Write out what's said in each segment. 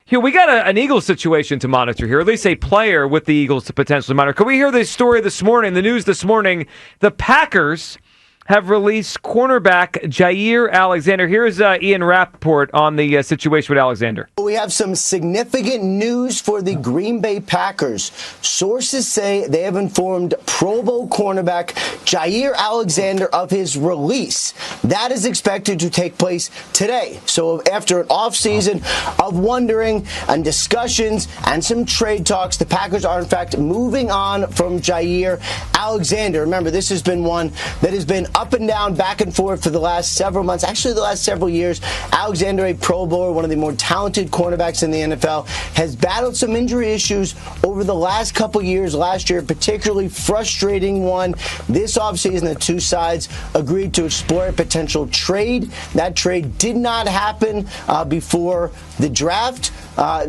Here, we got an Eagles situation to monitor here, at least a player with the Eagles to potentially monitor. Can we hear this story this morning, the news this morning? The Packers have released cornerback Jaire Alexander. Here's Ian Rappaport on the situation with Alexander. We have some significant news for the Green Bay Packers. Sources say they have informed Pro Bowl cornerback Jaire Alexander of his release. That is expected to take place today. So after an offseason of wondering and discussions and some trade talks, the Packers are in fact moving on from Jaire Alexander. Remember, this has been one that has been up and down, back and forth for the last several months, actually the last several years. Alexander, a Pro Bowler, one of the more talented cornerbacks in the NFL, has battled some injury issues over the last couple years. Last year, particularly frustrating one. This offseason, the two sides agreed to explore a potential trade. That trade did not happen before the draft.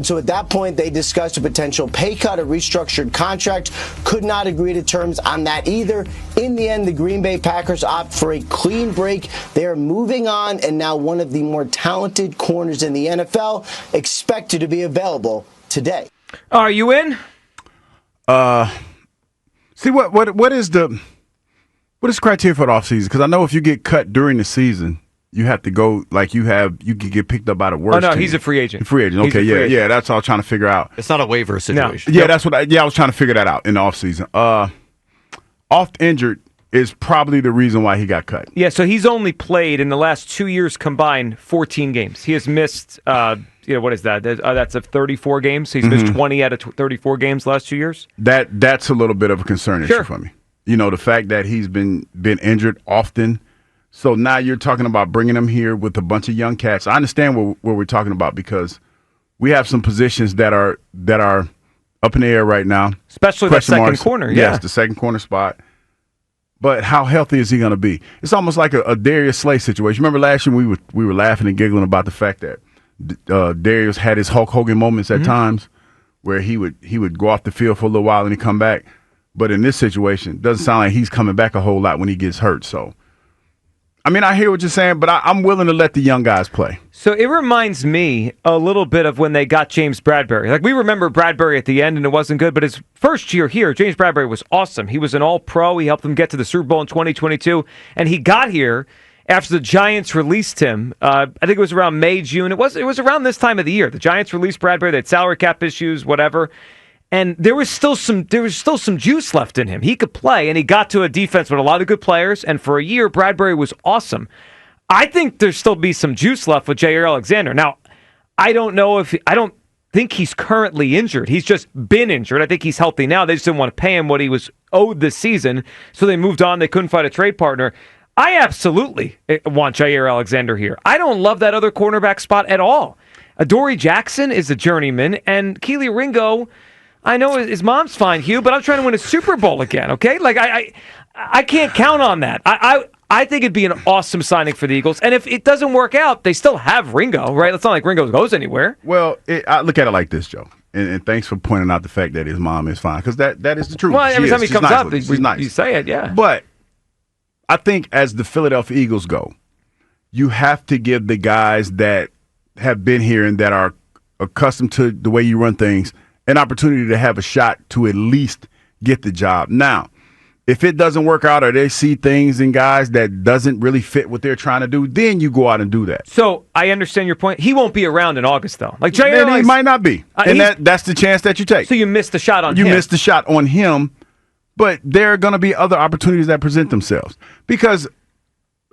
So at that point, they discussed a potential pay cut, a restructured contract. Could not agree to terms on that either. In the end, the Green Bay Packers opt for a clean break. They are moving on, and now one of the more talented corners in the NFL expected to be available today. Are you in? See what is the criteria for the offseason? Because I know if you get cut during the season, you have to go you could get picked up by the worst. Oh no, team. He's a free agent. Free agent. Okay, yeah. That's all I was trying to figure out. It's not a waiver situation. No. Yeah, that's what. I was trying to figure that out in the offseason. Oft injured is probably the reason why he got cut. Yeah, so he's only played in the last 2 years combined 14 games. He has missed. What is that? That's 34 games. He's missed 20 out of 34 games last 2 years. That's a little bit of a concern issue for me. The fact that he's been injured often. So now you're talking about bringing him here with a bunch of young cats. I understand what we're talking about because we have some positions that are up in the air right now. Especially that second corner. Yes, the second corner spot. But how healthy is he going to be? It's almost like a Darius Slay situation. Remember last year we were laughing and giggling about the fact that Darius had his Hulk Hogan moments at times where he would go off the field for a little while and he'd come back. But in this situation, it doesn't sound like he's coming back a whole lot when he gets hurt. So, I hear what you're saying, but I'm willing to let the young guys play. So it reminds me a little bit of when they got James Bradbury. Like, we remember Bradbury at the end, and it wasn't good, but his first year here, James Bradbury was awesome. He was an all-pro. He helped them get to the Super Bowl in 2022, and he got here after the Giants released him. I think it was around May, June. It was around this time of the year. The Giants released Bradbury. They had salary cap issues, whatever. And there was still some juice left in him. He could play, and he got to a defense with a lot of good players. And for a year, Bradbury was awesome. I think there's still be some juice left with Jaire Alexander. Now, I don't think he's currently injured. He's just been injured. I think he's healthy now. They just didn't want to pay him what he was owed this season, so they moved on. They couldn't find a trade partner. I absolutely want Jaire Alexander here. I don't love that other cornerback spot at all. Adoree Jackson is a journeyman, and Keely Ringo. I know his mom's fine, Hugh, but I'm trying to win a Super Bowl again, okay? Like, I can't count on that. I think it'd be an awesome signing for the Eagles. And if it doesn't work out, they still have Ringo, right? It's not like Ringo goes anywhere. Well, I look at it like this, Joe. And thanks for pointing out the fact that his mom is fine, because that is the truth. Well, every time he comes up, nice. You say it, yeah. But I think as the Philadelphia Eagles go, you have to give the guys that have been here and that are accustomed to the way you run things an opportunity to have a shot to at least get the job. Now, if it doesn't work out or they see things in guys that doesn't really fit what they're trying to do, then you go out and do that. So I understand your point. He won't be around in August, though. Like Jaire, he might not be, and that's the chance that you take. So you missed the shot on him. You missed the shot on him, but there are going to be other opportunities that present themselves. Because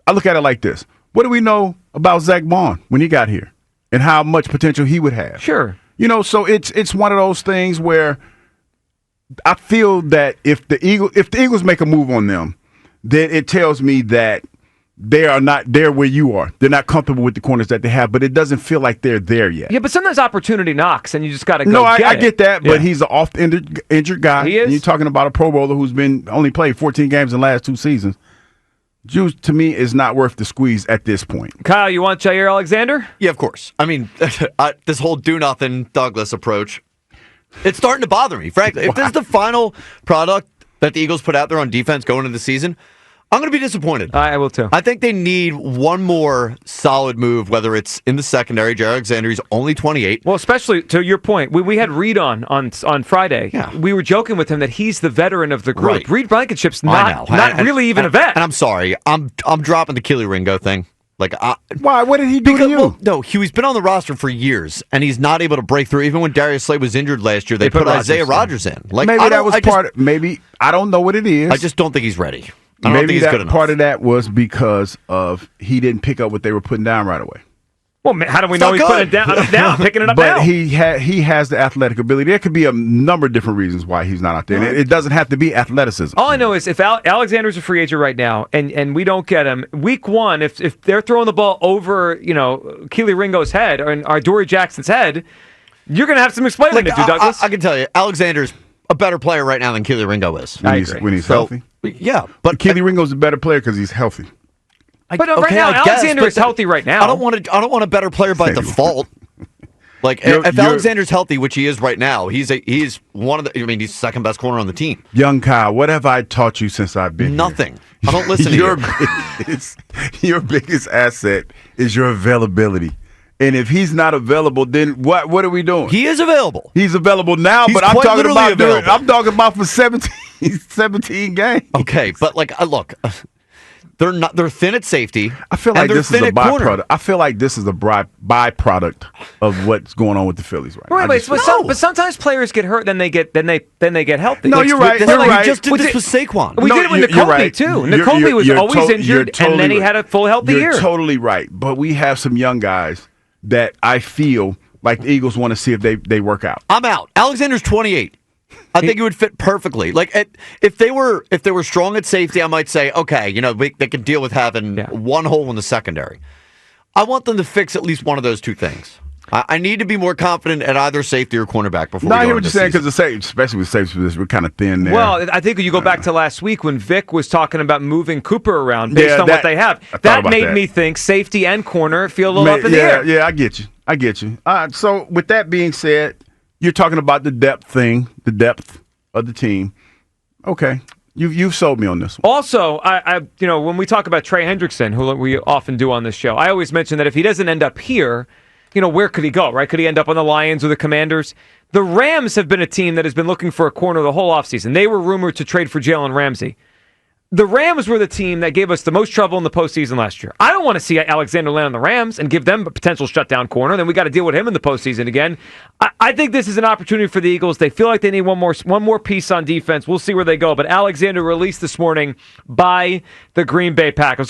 I look at it like this: what do we know about Zach Bond when he got here, and how much potential he would have? Sure. So it's one of those things where I feel that if the Eagles make a move on them, then it tells me that they are not there where you are. They're not comfortable with the corners that they have, but it doesn't feel like they're there yet. Yeah, but sometimes opportunity knocks, and you just got to go. No, I get that, but he's an oft injured guy. He is. And you're talking about a Pro Bowler who's only played 14 games in the last 2 seasons. Juice, to me, is not worth the squeeze at this point. Kyle, you want Jaire Alexander? Yeah, of course. This whole do-nothing Douglas approach, it's starting to bother me, frankly. If this is the final product that the Eagles put out there on defense going into the season, I'm going to be disappointed. I will too. I think they need one more solid move, whether it's in the secondary. Jaire Alexander, he's only 28. Well, especially to your point, we had Reed on Friday. Yeah. We were joking with him that he's the veteran of the group. Right. Reed Blankenship's I know. not really even a vet. And I'm sorry, I'm dropping the Keely Ringo thing. Why? What did he do to you? Well, no, he's been on the roster for years, and he's not able to break through. Even when Darius Slade was injured last year, they put Isaiah Rodgers in. Maybe that was maybe I don't know what it is. I just don't think he's ready. I don't Maybe think he's good enough. part of that was because of he didn't pick up what they were putting down right away. Well, how do we know he's putting it down, picking it up now? But he has the athletic ability. There could be a number of different reasons why he's not out there. And it doesn't have to be athleticism. All I know is if Alexander's a free agent right now and we don't get him, week one, if they're throwing the ball over, Keely Ringo's head or Dory Jackson's head, you're going to have some explaining to do, Douglas. I can tell you, Alexander's a better player right now than Keely Ringo is. When he's healthy. Yeah. But Keely Ringo's a better player because he's healthy. Right now, Alexander is healthy right now. I don't want a better player by default. If Alexander's healthy, which he is right now, he's one of the. I mean, he's the second best corner on the team. Young Kyle, what have I taught you since I've been Nothing. Here? I don't listen to you. Your biggest asset is your availability. And if he's not available, then what are we doing? He is available. He's available now, He's but I'm quite talking literally about available. I'm talking about for 17 games. Okay, but look. They're thin at safety. I feel like this is a byproduct. Corner. I feel like this is a byproduct of what's going on with the Phillies right now. But sometimes players get hurt, then they get healthy. No, you're right. We just did this with Saquon. We did it with Nakobe too. Nakobe was always injured, and then he had a full healthy year. You're totally right. But we have some young guys that I feel like the Eagles want to see if they work out. I'm out. Alexander's 28. I think it would fit perfectly. If they were strong at safety, I might say, okay, they can deal with having one hole in the secondary. I want them to fix at least one of those two things. I need to be more confident at either safety or cornerback before. I hear what you're saying because especially with safety position, we're kind of thin there. Well, I think when you go back to last week when Vic was talking about moving Cooper around based on what they have, that made me think safety and corner feel a little up in the air. Yeah, I get you. So with that being said, you're talking about the depth of the team. Okay. You've sold me on this one. Also, I when we talk about Trey Hendrickson, who we often do on this show, I always mention that if he doesn't end up here, where could he go, right? Could he end up on the Lions or the Commanders? The Rams have been a team that has been looking for a corner the whole offseason. They were rumored to trade for Jalen Ramsey. The Rams were the team that gave us the most trouble in the postseason last year. I don't want to see Alexander land on the Rams and give them a potential shutdown corner. Then we got to deal with him in the postseason again. I think this is an opportunity for the Eagles. They feel like they need one more piece on defense. We'll see where they go. But Alexander released this morning by the Green Bay Packers.